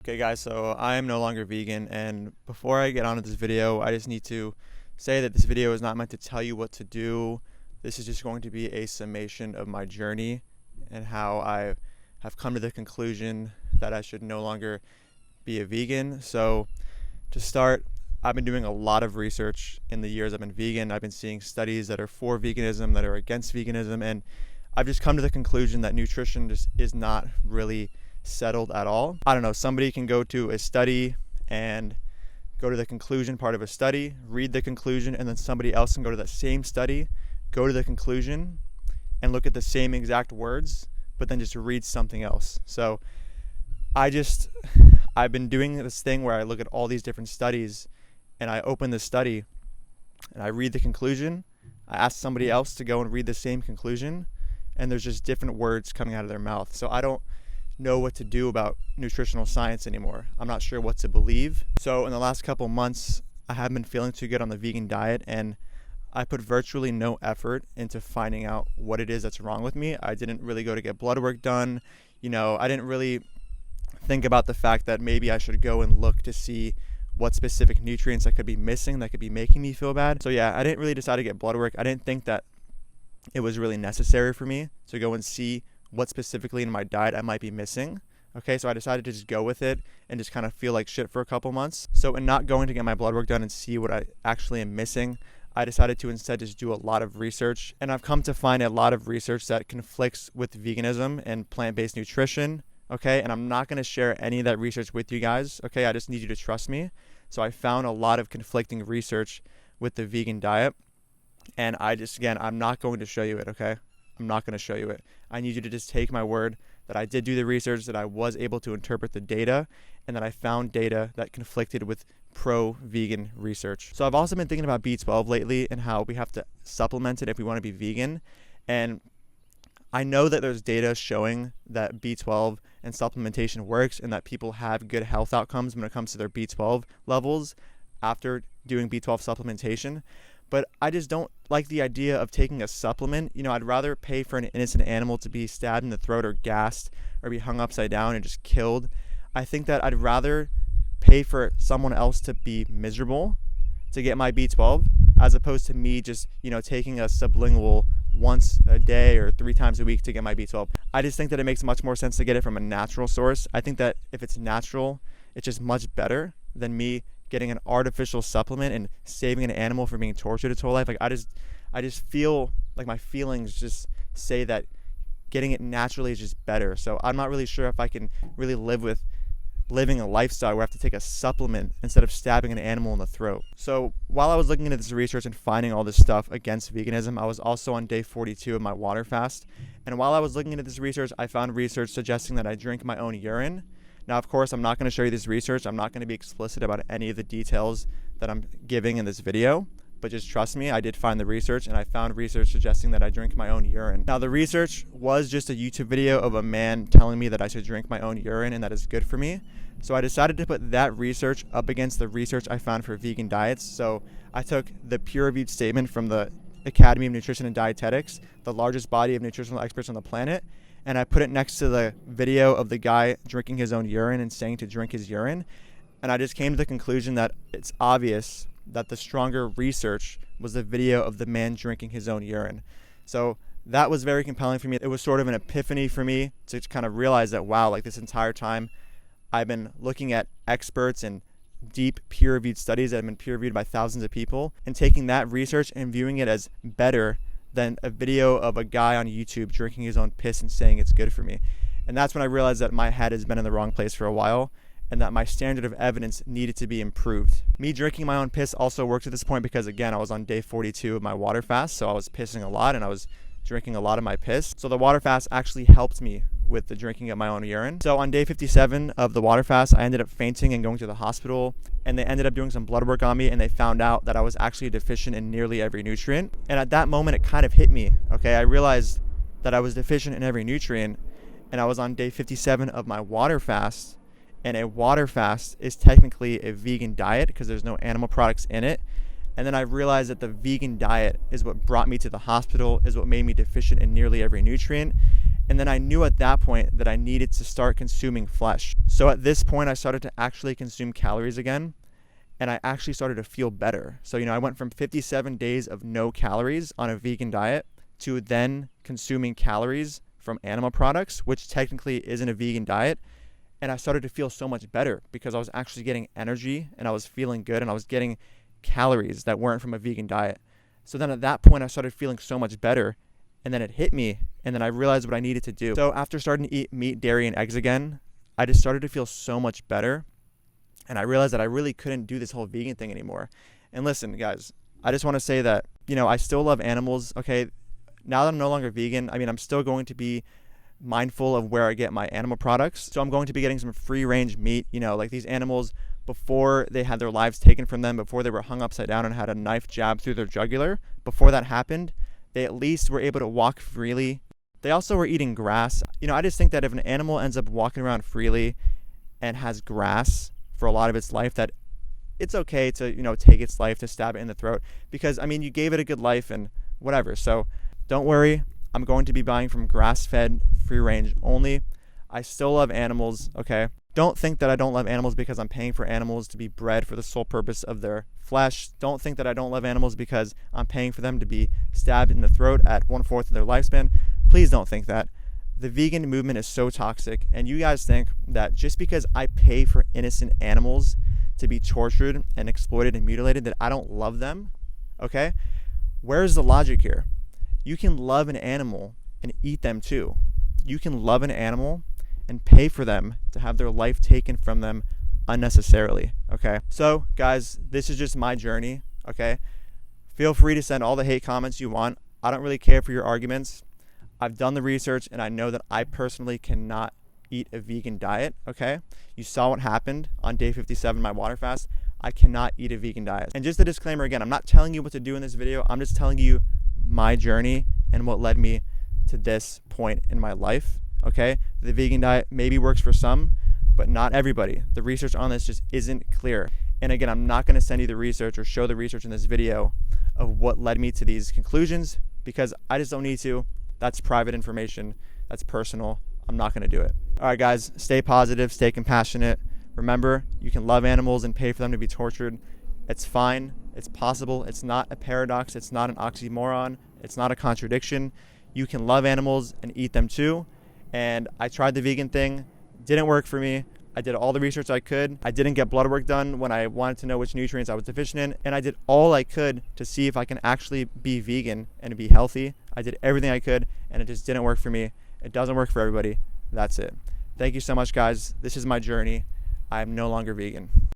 Okay guys, so I am no longer vegan, and before I get on to this video, I just need to say that this video is not meant to tell you what to do. This is just going to be a summation of my journey and how I have come to the conclusion that I should no longer be a vegan. So to start, I've been doing a lot of research in the years I've been vegan. I've been seeing studies that are for veganism, that are against veganism, and I've just come to the conclusion that nutrition just is not really settled at all. I don't know, somebody can go to a study and go to the conclusion part of a study, read the conclusion, and then somebody else can go to that same study, go to the conclusion, and look at the same exact words, but then just read something else. So I've been doing this thing where I look at all these different studies and I open the study and I read the conclusion. I ask somebody else to go and read the same conclusion, and there's just different words coming out of their mouth. So I don't know what to do about nutritional science anymore. I'm not sure what to believe. So in the last couple months, I haven't been feeling too good on the vegan diet, and I put virtually no effort into finding out what it is that's wrong with me. I didn't really go to get blood work done. I didn't really think about the fact that maybe I should go and look to see what specific nutrients I could be missing that could be making me feel bad. So yeah, I didn't really decide to get blood work. I didn't think that it was really necessary for me to go and see what specifically in my diet I might be missing. Okay, so I decided to just go with it and just kind of feel like shit for a couple months. So in not going to get my blood work done and see what I actually am missing, I decided to instead just do a lot of research. And I've come to find a lot of research that conflicts with veganism and plant-based nutrition. Okay, and I'm not going to share any of that research with you guys. Okay, I just need you to trust me. So I found a lot of conflicting research with the vegan diet. And I'm not going to show you it, okay? I'm not going to show you it. I need you to just take my word that I did do the research, that I was able to interpret the data, and that I found data that conflicted with pro-vegan research. So I've also been thinking about B12 lately and how we have to supplement it if we want to be vegan. And I know that there's data showing that B12 and supplementation works and that people have good health outcomes when it comes to their B12 levels after doing B12 supplementation. But I just don't like the idea of taking a supplement. I'd rather pay for an innocent animal to be stabbed in the throat or gassed or be hung upside down and just killed. I think that I'd rather pay for someone else to be miserable to get my B12 as opposed to me just, taking a sublingual once a day or 3 times a week to get my B12. I just think that it makes much more sense to get it from a natural source. I think that if it's natural, it's just much better than me getting an artificial supplement and saving an animal from being tortured its whole life. Like I just feel like my feelings just say that getting it naturally is just better. So I'm not really sure if I can really live with living a lifestyle where I have to take a supplement instead of stabbing an animal in the throat. So while I was looking into this research and finding all this stuff against veganism, I was also on day 42 of my water fast. And while I was looking into this research, I found research suggesting that I drink my own urine. Now, of course, I'm not going to show you this research. I'm not going to be explicit about any of the details that I'm giving in this video, but just trust me, I did find the research, and I found research suggesting that I drink my own urine. Now, the research was just a YouTube video of a man telling me that I should drink my own urine and that is good for me. So I decided to put that research up against the research I found for vegan diets. So I took the peer-reviewed statement from the Academy of Nutrition and Dietetics, the largest body of nutritional experts on the planet, and I put it next to the video of the guy drinking his own urine and saying to drink his urine. And I just came to the conclusion that it's obvious that the stronger research was the video of the man drinking his own urine. So that was very compelling for me. It was sort of an epiphany for me to kind of realize that, wow, like this entire time I've been looking at experts and deep peer-reviewed studies that have been peer-reviewed by thousands of people and taking that research and viewing it as better than a video of a guy on YouTube drinking his own piss and saying it's good for me. And that's when I realized that my head has been in the wrong place for a while and that my standard of evidence needed to be improved. Me drinking my own piss also worked at this point because, again, I was on day 42 of my water fast, so I was pissing a lot and I was drinking a lot of my piss. So the water fast actually helped me with the drinking of my own urine. So on day 57 of the water fast, I ended up fainting and going to the hospital, and they ended up doing some blood work on me, and they found out that I was actually deficient in nearly every nutrient. And at that moment, it kind of hit me, okay? I realized that I was deficient in every nutrient, and I was on day 57 of my water fast, and a water fast is technically a vegan diet because there's no animal products in it. And then I realized that the vegan diet is what brought me to the hospital, is what made me deficient in nearly every nutrient. And then I knew at that point that I needed to start consuming flesh. So at this point, I started to actually consume calories again, and I actually started to feel better. So, I went from 57 days of no calories on a vegan diet to then consuming calories from animal products, which technically isn't a vegan diet. And I started to feel so much better because I was actually getting energy and I was feeling good and I was getting calories that weren't from a vegan diet. So then at that point, I started feeling so much better, and then it hit me, and then I realized what I needed to do. So after starting to eat meat, dairy, and eggs again, I just started to feel so much better, and I realized that I really couldn't do this whole vegan thing anymore. And listen, guys, I just want to say that, I still love animals, okay? Now that I'm no longer vegan, I'm still going to be mindful of where I get my animal products. So I'm going to be getting some free-range meat, like these animals, before they had their lives taken from them, before they were hung upside down and had a knife jabbed through their jugular, before that happened, they at least were able to walk freely. They also were eating grass. I just think that if an animal ends up walking around freely and has grass for a lot of its life, that it's okay to, take its life, to stab it in the throat, because, you gave it a good life and whatever. So don't worry. I'm going to be buying from grass-fed, free-range only. I still love animals, okay? Don't think that I don't love animals because I'm paying for animals to be bred for the sole purpose of their flesh. Don't think that I don't love animals because I'm paying for them to be stabbed in the throat at 1/4 of their lifespan. Please don't think that. The vegan movement is so toxic, and you guys think that just because I pay for innocent animals to be tortured and exploited and mutilated, that I don't love them, okay? Where's the logic here? You can love an animal and eat them too. You can love an animal and pay for them to have their life taken from them unnecessarily, okay? So, guys, this is just my journey, okay? Feel free to send all the hate comments you want. I don't really care for your arguments. I've done the research, and I know that I personally cannot eat a vegan diet, okay? You saw what happened on day 57, my water fast. I cannot eat a vegan diet. And just a disclaimer again, I'm not telling you what to do in this video. I'm just telling you my journey and what led me to this point in my life, okay? The vegan diet maybe works for some, but not everybody. The research on this just isn't clear. And again, I'm not going to send you the research or show the research in this video of what led me to these conclusions because I just don't need to. That's private information. That's personal. I'm not going to do it. All right, guys, stay positive, stay compassionate. Remember, you can love animals and pay for them to be tortured. It's fine. It's possible. It's not a paradox. It's not an oxymoron. It's not a contradiction. You can love animals and eat them too. And I tried the vegan thing. Didn't work for me. I did all the research I could. I didn't get blood work done when I wanted to know which nutrients I was deficient in. And I did all I could to see if I can actually be vegan and be healthy. I did everything I could, and it just didn't work for me. It doesn't work for everybody. That's it. Thank you so much, guys. This is my journey. I am no longer vegan.